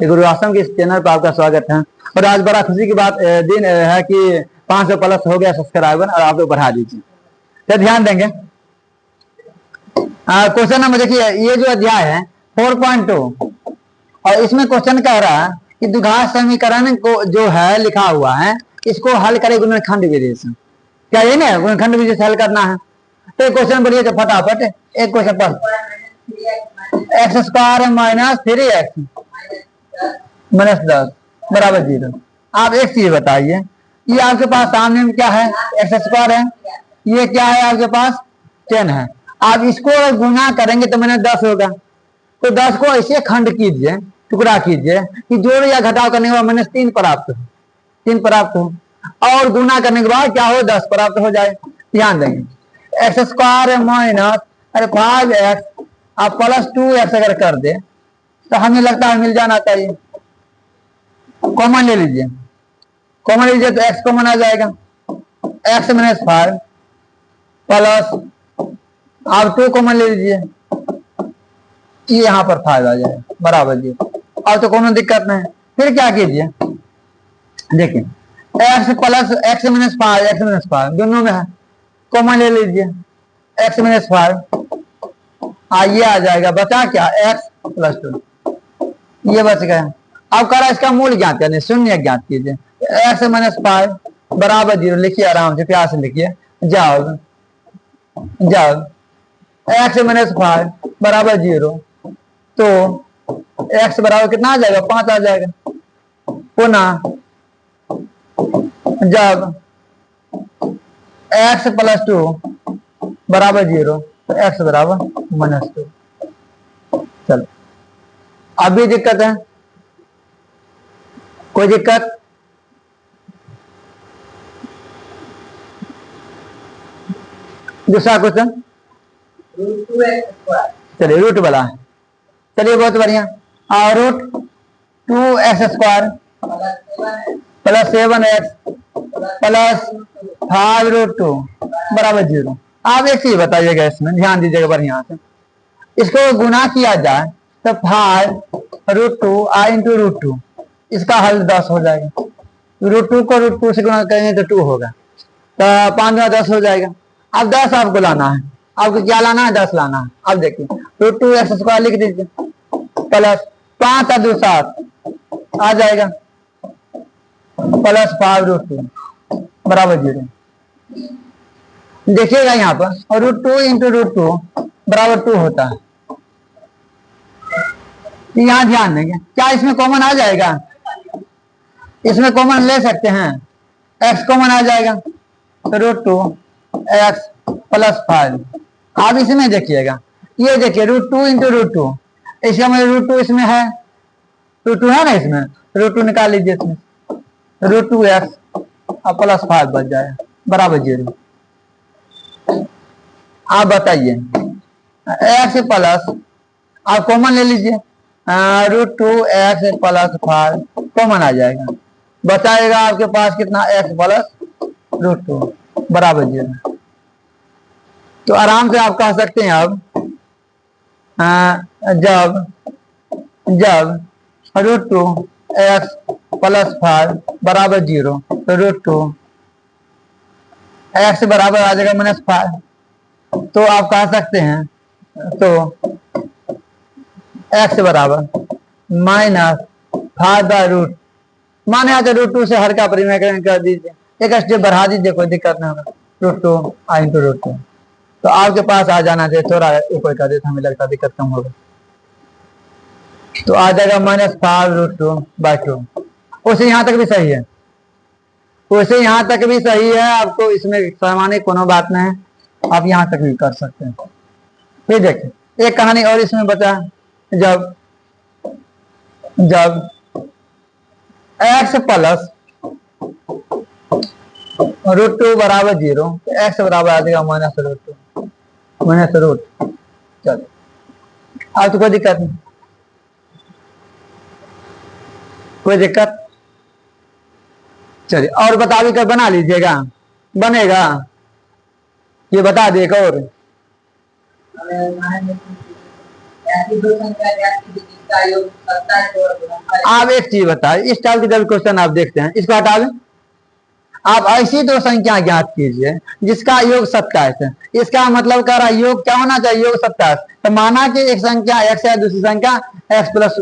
गुरु आश्रम के इस चैनल पर आपका स्वागत है। और आज बड़ा खुशी की बात दिन है कि 500 प्लस हो गया सब्सक्राइबर और आप लोग बढ़ा दीजिए, तो ध्यान देंगे। क्वेश्चन नंबर देखिए, ये जो अध्याय है 4.2 और इसमें क्वेश्चन कह रहा है कि द्विघात समीकरण को जो है लिखा हुआ है इसको हल करे गुणनखंड विधि से। क्या ये ना गुणनखंड विधि से हल करना है? तो क्वेश्चन बढ़िए तो फटाफट एक क्वेश्चन पर x square minus 3x minus 10 बराबर 0। आप एक चीज बताइए, ये आपके पास सामने में क्या है? एक्स स्क्वायर है, ये क्या है आपके पास? 10 है। आप इसको गुना करेंगे तो मैंने 10 होगा। तो 10 को ऐसे खंड कीजिए, टुकड़ा कीजिए कि जोड़ या घटाव करने के बाद माइनस 3 प्राप्त हो, 3 प्राप्त हो और गुना करने के बाद क्या हो? 10 प्राप्त हो जाए। ध्यान देंगे एक्स स्क्वायर माइनस 5x आप प्लस 2x अगर कर दे तो हमें लगता है मिल जाना चाहिए। कॉमन ले लीजिए, कॉमन लीजिए तो x कॉमन आ जाएगा, x माइनस 5 प्लस आप 2 कॉमन ले लीजिए, ये यहाँ पर 5 आ जाएगा बराबर 0। अब तो कोनो दिक्कत नहीं। फिर क्या कीजिए, देखिए x प्लस x माइनस 5 दोनों में है, कॉमन ले लीजिए x माइनस 5 ये आ जाएगा, बचा क्या? x प्लस 2 ये बच गया। अब करा इसका मूल ज्ञात करने, शून्य ज्ञात कीजिए। x माइनस 5 बराबर 0 लिखिए, आराम से प्यार से लिखिए। जब x माइनस 5 बराबर 0 तो x बराबर कितना आ जाएगा? 5 आ जाएगा। पुनः जब x प्लस 2 बराबर 0 तो x बराबर माइनस 2। चलो अभी दिक्कत है? कोई दिक्कत? दूसरा क्वेश्चन चलिए रूट वाला, चलिए बहुत बढ़िया। और root 2x square plus 7x plus 5 root 2 बराबर 0। आप एक चीज बताइएगा, इसमें ध्यान दीजिएगा बढ़िया से। इसको गुना किया जाए तो 5 रूट 2 आई इंटू रूट 2, इसका हल 10 हो जाएगा। रूट 2 को रूट 2 से गुना करेंगे तो 2 होगा, तो 5 में 10 हो जाएगा। अब 10 आपको लाना है, आपको क्या लाना है? 10 लाना है। अब देखिए रूट 2x स्क्वायर लिख दीजिए प्लस 5 और 2 7 आ जाएगा प्लस 5 रूट 2 बराबर 0। देखिएगा यहाँ पर रूट 2 इंटू रूट 2 बराबर 2 होता है। यहाँ ध्यान देंगे, क्या इसमें कॉमन आ जाएगा? इसमें कॉमन ले सकते हैं, x कॉमन आ जाएगा तो रूट 2x प्लस 5। आप इसमें देखिएगा, ये देखिए रूट 2 इंटू रूट 2, इसका मतलब रूट 2 इसमें है, रूट 2 है ना, इसमें रूट 2 निकाल लीजिए, इसमें रूट 2x प्लस 5 बच जाए बराबर 0। आप बताइए x प्लस आप कॉमन ले लीजिए, रूट 2x प्लस 5 कॉमन आ जाएगा, बचाएगा आपके पास कितना? x प्लस रूट 2 बराबर 0। तो आराम से आप कह सकते हैं अब जब रूट 2x प्लस 5 बराबर 0 तो रूट 2x बराबर आ जाएगा माइनस 5। तो आप कह सकते हैं तो x बराबर माइनस 5 बाय रूट, माने आज रूट 2 से हर का परिमेय कर दीजिए, एक स्टेप बढ़ा दीजिए, कोई दिक्कत नहीं होगा। रूट 2 आई इंटू रूट 2 तो आपके पास आ जाना चाहिए, थोड़ा ऊपर कर देता, हमें लगता दिक्कत कम होगा। तो आ जाएगा माइनस 5 रूट 2 बाय 2। उसे यहाँ तक भी सही है, उसे यहाँ तक भी सही है, आपको इसमें सामान्य कोनो बात नहीं है, आप यहाँ तक भी कर सकते हैं। फिर देखिए एक कहानी और इसमें बता, जब x प्लस रूट 2 बराबर 0 तो x बराबर आ जाएगा माइनस रूट 2 माइनस रूट। चलो अब तो कोई दिक्कत नहीं, कोई दिक्कत? चलिए और बता भी कर बना लीजिएगा, बनेगा ये बता दे एक और। आप एक चीज बताइए, इस टाइप के जब क्वेश्चन आप देखते हैं इसको हटा दें, आप ऐसी दो संख्या ज्ञात कीजिए जिसका योग 27 है। इसका मतलब कह रहा है योग क्या होना चाहिए, योग 27। तो माना कि एक संख्या x है, दूसरी संख्या x प्लस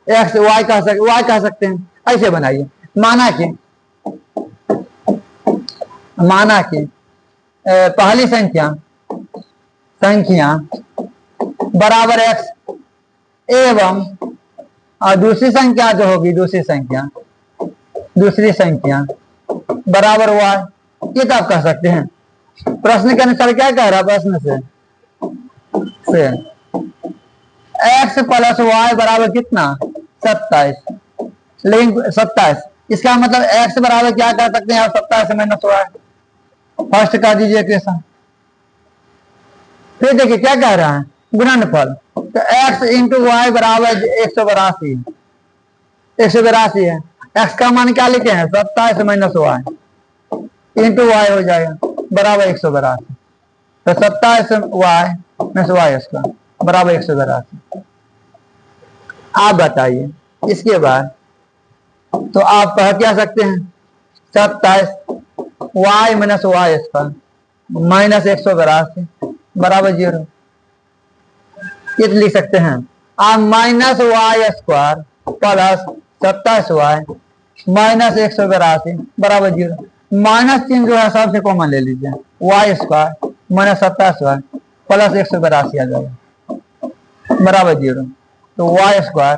एक्स वाई कह सकते हैं। ऐसे बनाइए, माना कि पहली संख्या बराबर x एवं और दूसरी संख्या जो होगी दूसरी संख्या बराबर y, ये तो आप कह सकते हैं। प्रश्न के अनुसार क्या कह रहा है, प्रश्न से x प्लस वाई बराबर कितना 27, लेकिन 27 इसका मतलब x बराबर क्या कर सकते हैं आप 27 माइनस वाई, फर्स्ट कर दीजिए इक्वेशन। फिर देखिए क्या कह रहा है, गुणनफल, तो x इंटू वाई बराबर 182 है। x का मान क्या लिखे हैं 27 माइनस वाई इंटू वाई हो जाएगा बराबर 182। तो 27 वाई माइनस वाई इसका बराबर 182। आप बताइए इसके बाद तो आप कह क्या सकते हैं 27 वाई माइनस वाई इसका माइनस 182 बराबर 0, ये लिख सकते हैं आप minus y square plus 27 y minus 182 बराबर 0। माइनस चिन्ह जो है सबसे कॉमन ले लीजिए, y square minus 27 y plus 182 आ जाएगा बराबर 0। तो y square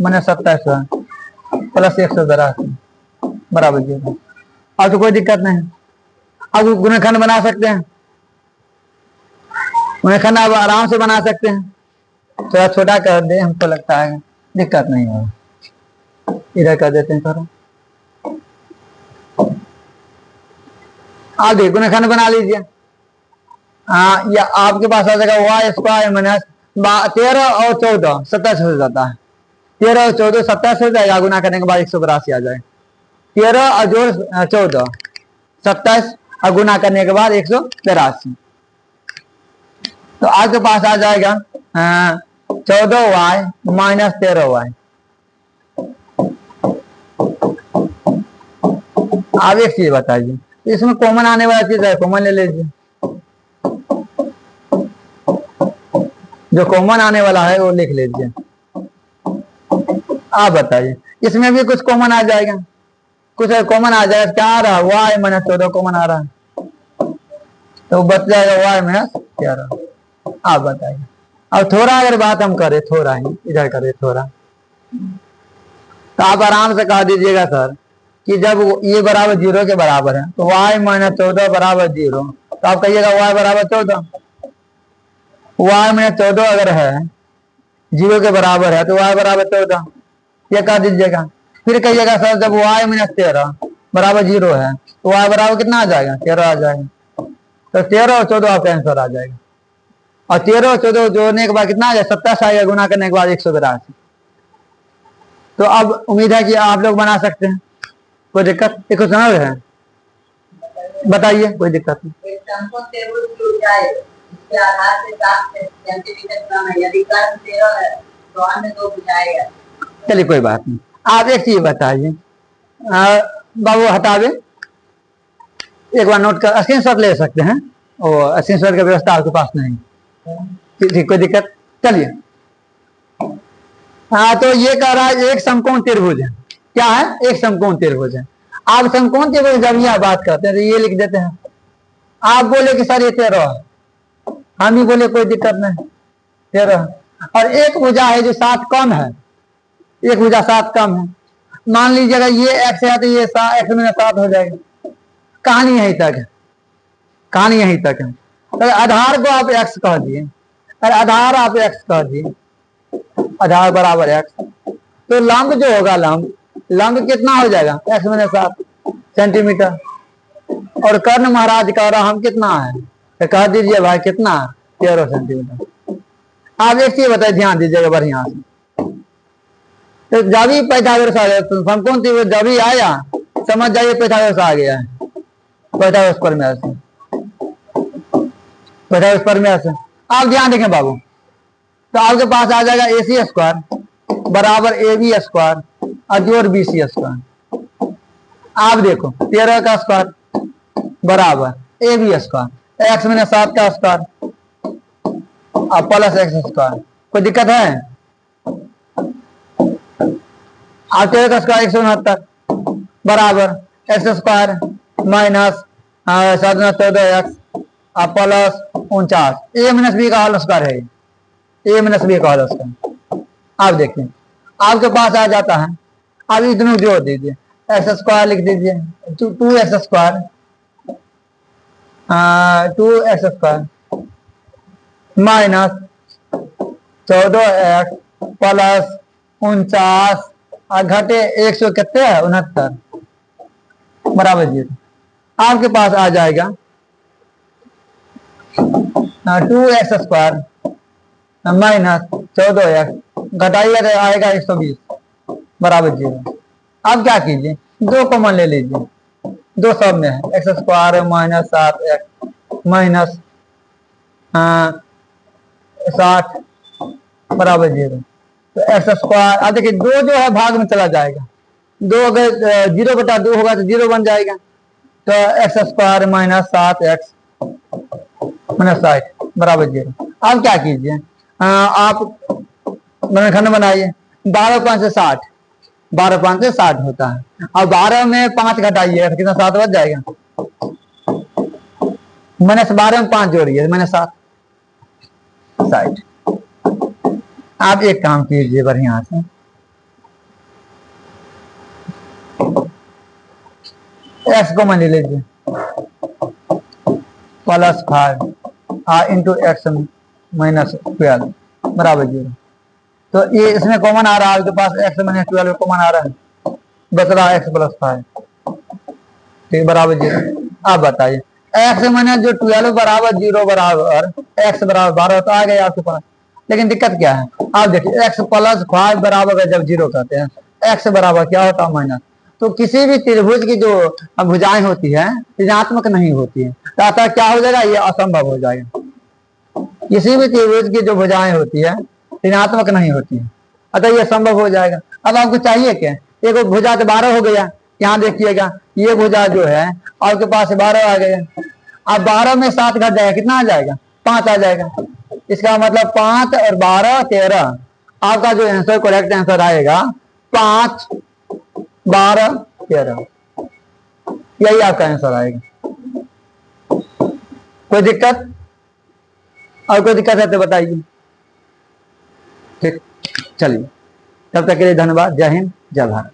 minus 27 y plus 182 बराबर 0। अब तो कोई दिक्कत नहीं, अब गुणनखंड बना सकते हैं, गुणनखंड आप आराम से बना सकते हैं। थोड़ा छोटा कर दे, हमको लगता है दिक्कत नहीं होगा, इधर कर देते हैं थोड़ा। आप देखो गुणनखंड बना लीजिए, या आपके पास आ जाएगा वाई स्क्वायर माइनस 13 और 14 27 हो जाता है, 13 और 14 27 हो जाएगा, गुना करने के बाद 182 आ जाएगा। 13 और जोड़ 14 27 और गुना करने के बाद 182, तो आपके पास आ जाएगा 14 वाई माइनस 13 वाई। आप एक चीज बताइए, इसमें कॉमन आने वाला चीज है, कॉमन ले लीजिए, जो कॉमन आने वाला है वो लिख लीजिए। आप बताइए इसमें भी कुछ कॉमन आ जाएगा, कुछ कॉमन आ जाएगा, क्या आ रहा है वाई माइनस 14 कॉमन आ रहा है, तो बच जाएगा वाई माइनस 13। आप बताइए, अब थोड़ा अगर बात हम करें, थोड़ा ही इधर करें थोड़ा, तो आप आराम से कह दीजिएगा सर कि जब ये बराबर 0 के बराबर है तो y माइनस 14 बराबर 0, तो आप कहिएगा y बराबर 14, y माइनस 14 अगर है 0 के बराबर है तो y बराबर 14 ये कह दीजिएगा। फिर कहिएगा सर जब y माइनस 13 बराबर 0 है तो y बराबर कितना आ जाएगा 13 आ जाएगा, तो 13 और 14 आपका आंसर आ जाएगा। और 13 और 14 जोड़ने के बाद कितना आ जाएगा 27 आएगा, गुना करने के बाद 182। तो अब उम्मीद है कि आप लोग बना सकते हैं, कोई दिक्कत एक समझ है, बताइए कोई दिक्कत नहीं। चलिए कोई बात नहीं, आप एक चीज बताइए, बाबू हटावे एक बार नोट कर, स्क्रीन शॉट ले सकते हैं, और स्क्रीन शॉट की व्यवस्था आपके पास नहीं, ठीक कोई दिक्कत। चलिए तो ये कह रहा है एक समकोण त्रिभुज है, क्या है एक समकोण त्रिभुज है। आप समकोण त्रिभुज जब यह बात करते हैं तो ये लिख देते हैं, आप बोले कि सर ये 13, हम ही बोले कोई दिक्कत नहीं 13, और एक भुजा है जो 7 कम है, एक भुजा 7 कम है, मान लीजिएगा ये x है तो ये x में 7 हो जाएगा। कहानी यहीं तक है, कहानी यहीं तक है। तो आधार को आप x कह दिए, और आधार आप x कह दिए, आधार बराबर x, तो लंब जो होगा लंब कितना हो जाएगा x में 7 सेंटीमीटर, और कर्ण महाराज का हम कितना है तो कह दीजिए भाई कितना 13 सेंटीमीटर। आप एक चीज बताइए, ध्यान दीजिएगा बढ़िया से, तो जब ही पैथागोरस आ गया तो समकोण त्रिभुज जब ही आया समझ जाइए पैथागोरस आ गया है, पैथागोरस प्रमेय से, पैथागोरस प्रमेय से। आप ध्यान देखें बाबू, तो आपके पास आ जाएगा AC स्क्वायर बराबर ए बी स्क्वायर और जोड़ बी सी स्क्वायर। आप देखो 13 का स्क्वायर बराबर a b square x minus 7 का स्क्वायर और प्लस एक्स स्क्वायर। कोई दिक्कत है? और 13 का स्क्वायर 169 बराबर x square minus 14 x plus 49 ए माइनस बी का होल स्क्वायर है, ए माइनस बी का होल स्क्वायर। आप देखिए आपके पास आ जाता है, आप इन दोनों जोड़ दीजिए, एक्स स्क्वायर लिख दीजिए 2x square 2x square minus 14x plus 49 और घटे 100 कितने है 69 बराबर 0। आपके पास आ जाएगा 2x स्क्वायर माइनस 14x घटाइएगा तो आएगा 120 बराबर 0। अब क्या कीजिए, दो कॉमन ले लीजिए, दो सब में है x square minus 7x minus 60 बराबर 0। तो एक्स स्क्वायर अब देखिए दो जो है भाग में चला जाएगा, दो अगर 0 बटा 2 होगा तो 0 बन जाएगा। तो x square minus 7x minus 60 बराबर 0। अब क्या कीजिए, आप खंड बनाइए, 12 5 से 60, 12 5 से 60 होता है और 12 में 5 घटाइए तो कितना 7 बच जाएगा, माइनस 12 में 5 जोड़िए माइनस 7 60। आप एक काम कीजिए बढ़िया से, एक्स को मान लीजिए प्लस 5 इंटू एक्स माइनस 12 बराबर 0। तो ये इसमें कॉमन आ रहा है, आपके पास एक्स माइनस 12 कॉमन आ रहा है, बच रहा है एक्स प्लस 5 ठीक बराबर 0। आप बताइए एक्स माइनस जो 12 बराबर 0 बराबर एक्स बराबर 12 तो आ गया आपके पास। लेकिन दिक्कत क्या है, आप देखिए एक्स प्लस 5 बराबर जब 0 करते हैं एक्स बराबर क्या होता है माइनस। तो किसी भी त्रिभुज की जो भुजाएं होती है ऋणात्मक नहीं होती है, तो अतः क्या हो जाएगा, ये असंभव हो जाएगा। किसी भी त्रिभुज की जो भुजाएं होती है ऋणात्मक नहीं होती है, अतः ये संभव हो जाएगा। अब आपको चाहिए क्या, एक भुजा तो 12 हो गया, यहाँ देखिएगा ये भुजा जो है आपके पास 12 आ गया। अब 12 में 7 घट जाएगा, कितना आ जाएगा 5 आ जाएगा। इसका मतलब 5 और 12 13। आपका जो आंसर करेक्ट आंसर आएगा 5 12 13, यही आपका आंसर आएगा। कोई दिक्कत, और कोई दिक्कत है तो बताइए। ठीक, चलिए तब तक के लिए धन्यवाद। जय हिंद जय भारत।